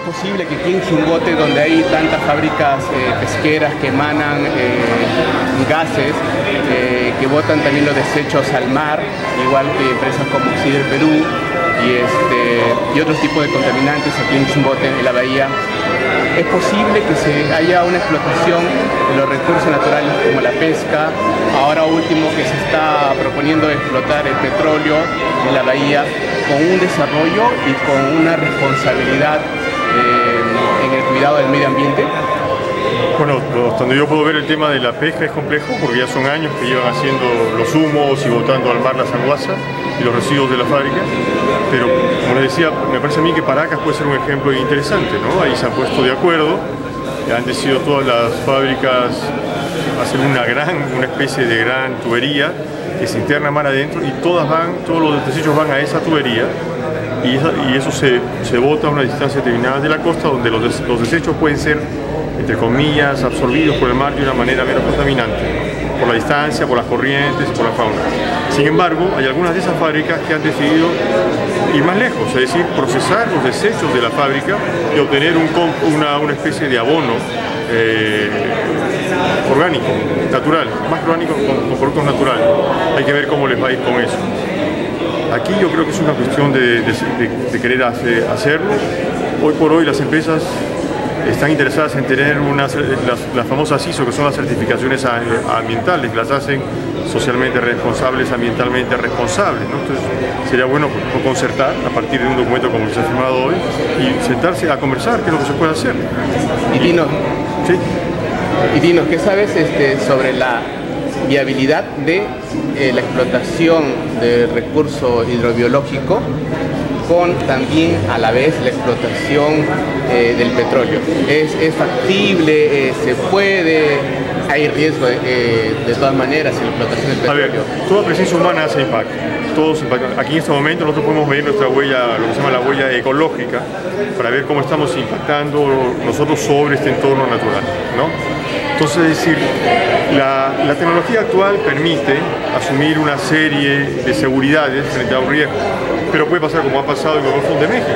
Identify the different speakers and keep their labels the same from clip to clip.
Speaker 1: posible que aquí en Chimbote, donde hay tantas fábricas pesqueras que emanan gases, que botan también los desechos al mar, igual que empresas como Oxider Perú y otros tipos de contaminantes aquí en Chimbote, en la bahía, es posible que haya una explotación de los recursos naturales como la pesca? Ahora último que se está proponiendo explotar el petróleo en la bahía, con un desarrollo y con una responsabilidad en el cuidado del medio ambiente.
Speaker 2: Bueno, hasta donde yo puedo ver, el tema de la pesca es complejo porque ya son años que llevan haciendo los humos y botando al mar la sanguaza y los residuos de la fábrica, pero como les decía, me parece a mí que Paracas puede ser un ejemplo interesante, ¿no? Ahí se han puesto de acuerdo, han decidido todas las fábricas hacer una especie de gran tubería que se interna mar adentro y todos los desechos van a esa tubería y eso se bota a una distancia determinada de la costa, donde los desechos pueden ser, entre comillas, absorbidos por el mar de una manera menos contaminante, por la distancia, por las corrientes y por la fauna. Sin embargo, hay algunas de esas fábricas que han decidido ir más lejos, es decir, procesar los desechos de la fábrica y obtener una especie de abono orgánico, natural, más orgánico con productos naturales. Hay que ver cómo les va a ir con eso. Aquí yo creo que es una cuestión de querer hacerlo. Hoy por hoy las empresas están interesadas en tener las famosas ISO, que son las certificaciones ambientales, que las hacen socialmente responsables, ambientalmente responsables, ¿no? Entonces sería bueno concertar a partir de un documento como el que se ha firmado hoy y sentarse a conversar qué es lo que se puede hacer.
Speaker 1: Y dinos, ¿qué sabes sobre la viabilidad de la explotación del recurso hidrobiológico con también a la vez la explotación del petróleo? ¿Es factible? ¿Se puede? ¿Hay riesgo de todas maneras en la explotación del petróleo?
Speaker 2: A ver, toda presencia humana hace impacto. Todos impactan. Aquí en este momento nosotros podemos medir nuestra huella, lo que se llama la huella ecológica, para ver cómo estamos impactando nosotros sobre este entorno natural, ¿no? Entonces, es decir, la tecnología actual permite asumir una serie de seguridades frente a un riesgo, pero puede pasar como ha pasado en el Golfo de México,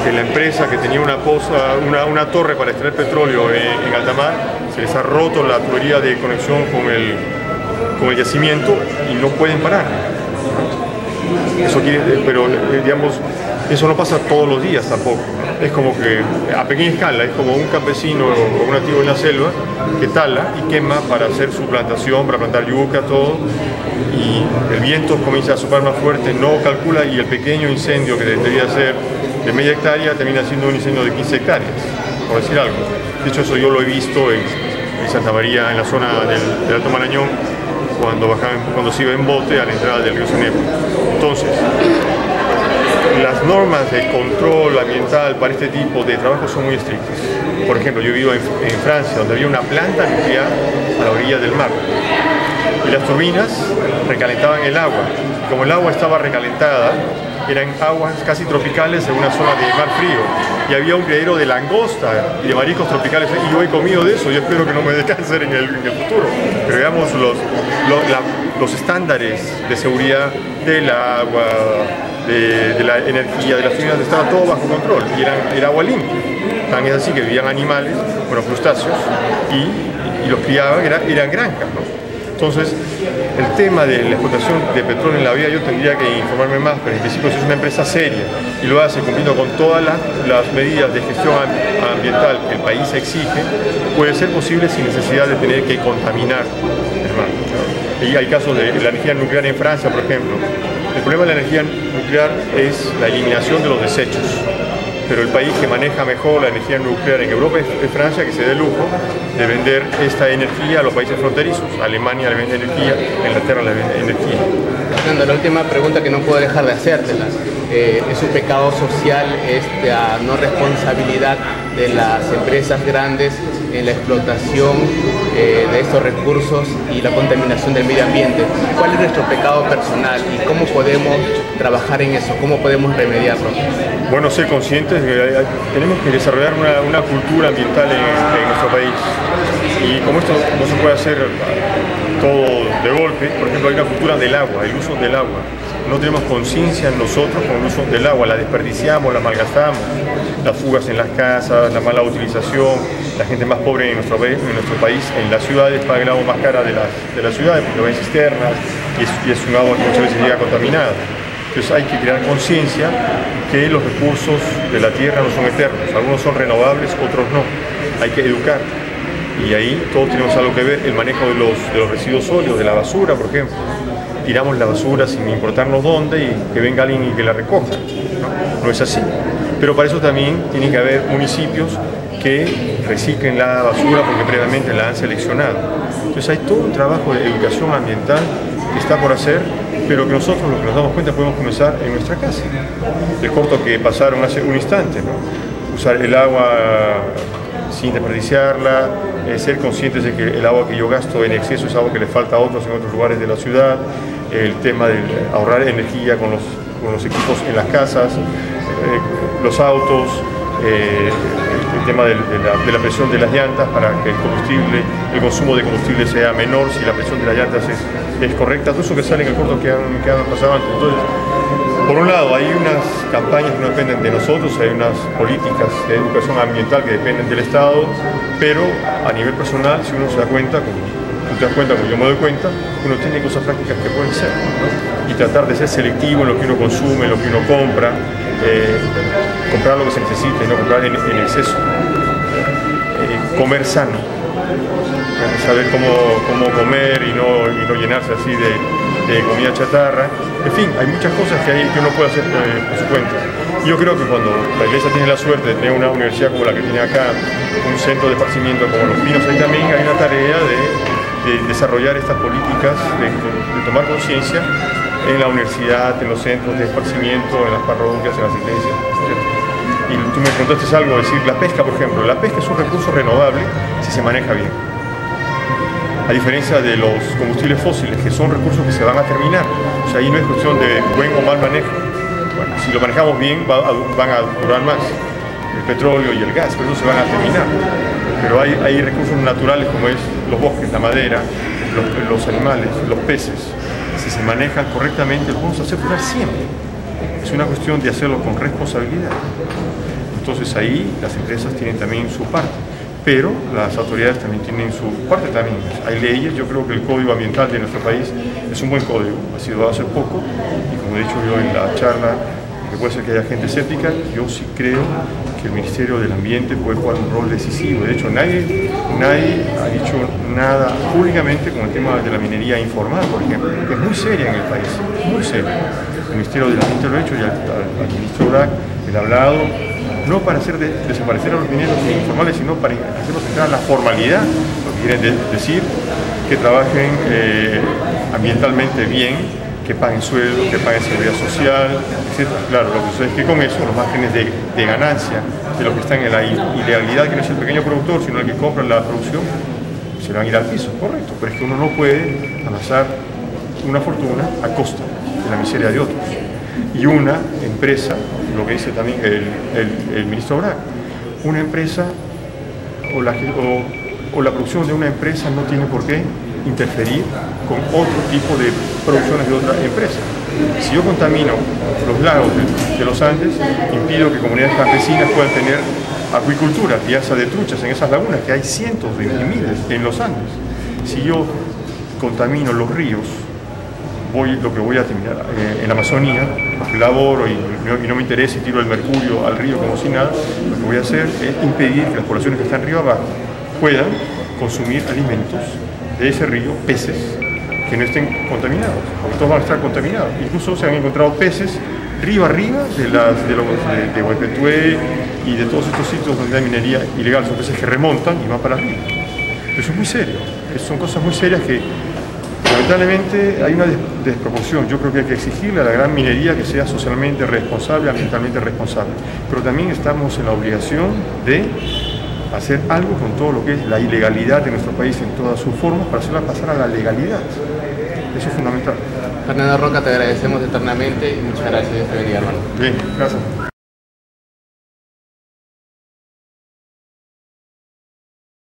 Speaker 2: que la empresa que tenía una torre para extraer petróleo en alta mar, se les ha roto la tubería de conexión con el yacimiento y no pueden parar. Pero digamos, eso no pasa todos los días tampoco. Es como que a pequeña escala, es como un campesino o un nativo en la selva que tala y quema para hacer su plantación, para plantar yuca, todo, y el viento comienza a soplar más fuerte, no calcula, y el pequeño incendio que debería ser de media hectárea termina siendo un incendio de 15 hectáreas, por decir algo. De hecho, eso yo lo he visto en Santa María, en la zona del Alto Marañón, cuando se iba en bote a la entrada del río Cenepo. Entonces, las normas de control ambiental para este tipo de trabajo son muy estrictas. Por ejemplo, yo vivo en Francia, donde había una planta nuclear a la orilla del mar. Y las turbinas recalentaban el agua. Como el agua estaba recalentada, eran aguas casi tropicales en una zona de mar frío. Y había un criadero de langosta y de mariscos tropicales. Y yo he comido de eso, yo espero que no me dé cáncer en el futuro. Pero veamos los estándares de seguridad del agua, de la energía, de las turbinas, estaba todo bajo control y era agua limpia. Tan es así que vivían animales, bueno, crustáceos, y los criaban, eran granjas, ¿no? Entonces, el tema de la explotación de petróleo en la bahía, yo tendría que informarme más, pero en principio si es una empresa seria y lo hace cumpliendo con todas las medidas de gestión ambiental que el país exige, puede ser posible sin necesidad de tener que contaminar el mar. Y hay casos de la energía nuclear en Francia, por ejemplo. El problema de la energía nuclear es la eliminación de los desechos. Pero el país que maneja mejor la energía nuclear en Europa es Francia, que se da el lujo de vender esta energía a los países fronterizos. Alemania le vende energía, Inglaterra le vende energía.
Speaker 1: Fernando, la última pregunta que no puedo dejar de hacértela. Es un pecado social esta no responsabilidad de las empresas grandes en la explotación de estos recursos y la contaminación del medio ambiente. ¿Cuál es nuestro pecado personal y cómo podemos trabajar en eso? ¿Cómo podemos remediarlo?
Speaker 2: Bueno, ser conscientes de que tenemos que desarrollar una cultura ambiental en nuestro país. Y como esto no se puede hacer todo de golpe. Por ejemplo, hay una cultura del agua, el uso del agua. No tenemos conciencia nosotros con el uso del agua, la desperdiciamos, la malgastamos. Las fugas en las casas, la mala utilización, la gente más pobre en nuestro país, en las ciudades, paga el agua más cara de las ciudades porque va en cisternas y es un agua que muchas veces llega contaminada. Entonces hay que crear conciencia que los recursos de la tierra no son eternos, algunos son renovables, otros no. Hay que educar. Y ahí todos tenemos algo que ver, el manejo de los residuos sólidos, de la basura, por ejemplo. Tiramos la basura sin importarnos dónde y que venga alguien y que la recoja. No es así. Pero para eso también tiene que haber municipios que reciclen la basura porque previamente la han seleccionado. Entonces hay todo un trabajo de educación ambiental que está por hacer, pero que nosotros, lo que nos damos cuenta, podemos comenzar en nuestra casa. El corto que pasaron hace un instante, ¿no? Usar el agua sin desperdiciarla, ser conscientes de que el agua que yo gasto en exceso es agua que le falta a otros en otros lugares de la ciudad, el tema de ahorrar energía con los equipos en las casas, los autos, el tema de la presión de las llantas para que el consumo de combustible sea menor si la presión de las llantas es correcta, todo eso que sale en el corto que han pasado antes. Entonces, por un lado, hay unas campañas que no dependen de nosotros, hay unas políticas de educación ambiental que dependen del Estado, pero a nivel personal, si uno se da cuenta, como tú te das cuenta, como yo me doy cuenta, uno tiene cosas prácticas que pueden ser, ¿no? Y tratar de ser selectivo en lo que uno consume, en lo que uno compra, comprar lo que se necesite, no comprar en exceso, comer sano, saber cómo comer y no llenarse así de comida chatarra. En fin, hay muchas cosas que uno puede hacer por su cuenta. Yo creo que cuando la Iglesia tiene la suerte de tener una universidad como la que tiene acá, un centro de esparcimiento como Los Pinos, ahí también hay una tarea de desarrollar estas políticas, de tomar conciencia en la universidad, en los centros de esparcimiento, en las parroquias, en las iglesias, ¿cierto? Y tú me contaste algo, decir, la pesca, por ejemplo. La pesca es un recurso renovable si se maneja bien. A diferencia de los combustibles fósiles, que son recursos que se van a terminar. O sea, ahí no es cuestión de buen o mal manejo. Bueno, si lo manejamos bien, van a durar más. El petróleo y el gas, pero eso se van a terminar. Pero hay recursos naturales como es los bosques, la madera, los animales, los peces. Si se manejan correctamente, los vamos a hacer durar siempre. Es una cuestión de hacerlo con responsabilidad. Entonces ahí las empresas tienen también su parte. Pero las autoridades también tienen su parte también. Hay leyes, yo creo que el Código Ambiental de nuestro país es un buen código, ha sido hace poco, y como he dicho yo en la charla, que puede ser que haya gente escéptica, yo sí creo que el Ministerio del Ambiente puede jugar un rol decisivo. De hecho, nadie ha dicho nada públicamente con el tema de la minería informal, por ejemplo, que es muy seria en el país, muy seria. El Ministerio del Ambiente lo ha hecho y al ministro Brack le ha hablado, no para hacer desaparecer a los mineros informales, sino para hacerlos entrar a la formalidad, lo que quieren decir que trabajen ambientalmente bien, que paguen sueldos, que paguen seguridad social, etc. Claro, lo que sucede es que con eso los márgenes de ganancia de los que están en la ilegalidad, que no es el pequeño productor, sino el que compra la producción, se van a ir al piso, correcto, pero es que uno no puede amasar una fortuna a costa de la miseria de otros. Y una empresa, lo que dice también el ministro Brack, una empresa o la producción de una empresa no tiene por qué interferir con otro tipo de producciones de otra empresa. Si yo contamino los lagos de los Andes, impido que comunidades campesinas puedan tener acuicultura, crianza de truchas en esas lagunas, que hay cientos de miles en los Andes. Si yo contamino los ríos, lo que voy a terminar en la Amazonía, porque laboro y no me interesa y tiro el mercurio al río como si nada, lo que voy a hacer es impedir que las poblaciones que están río abajo puedan consumir alimentos de ese río, peces que no estén contaminados, porque todos van a estar contaminados. Incluso se han encontrado peces río arriba de Huepetué y de todos estos sitios donde hay minería ilegal, son peces que remontan y van para arriba. Eso es muy serio, son cosas muy serias que lamentablemente hay una desproporción. Yo creo que hay que exigirle a la gran minería que sea socialmente responsable, ambientalmente responsable, pero también estamos en la obligación de hacer algo con todo lo que es la ilegalidad de nuestro país en todas sus formas para hacerla pasar a la legalidad. Eso es fundamental.
Speaker 1: Fernando Roca, te agradecemos eternamente y muchas gracias. Dios te bendiga, hermano.
Speaker 2: Bien, gracias.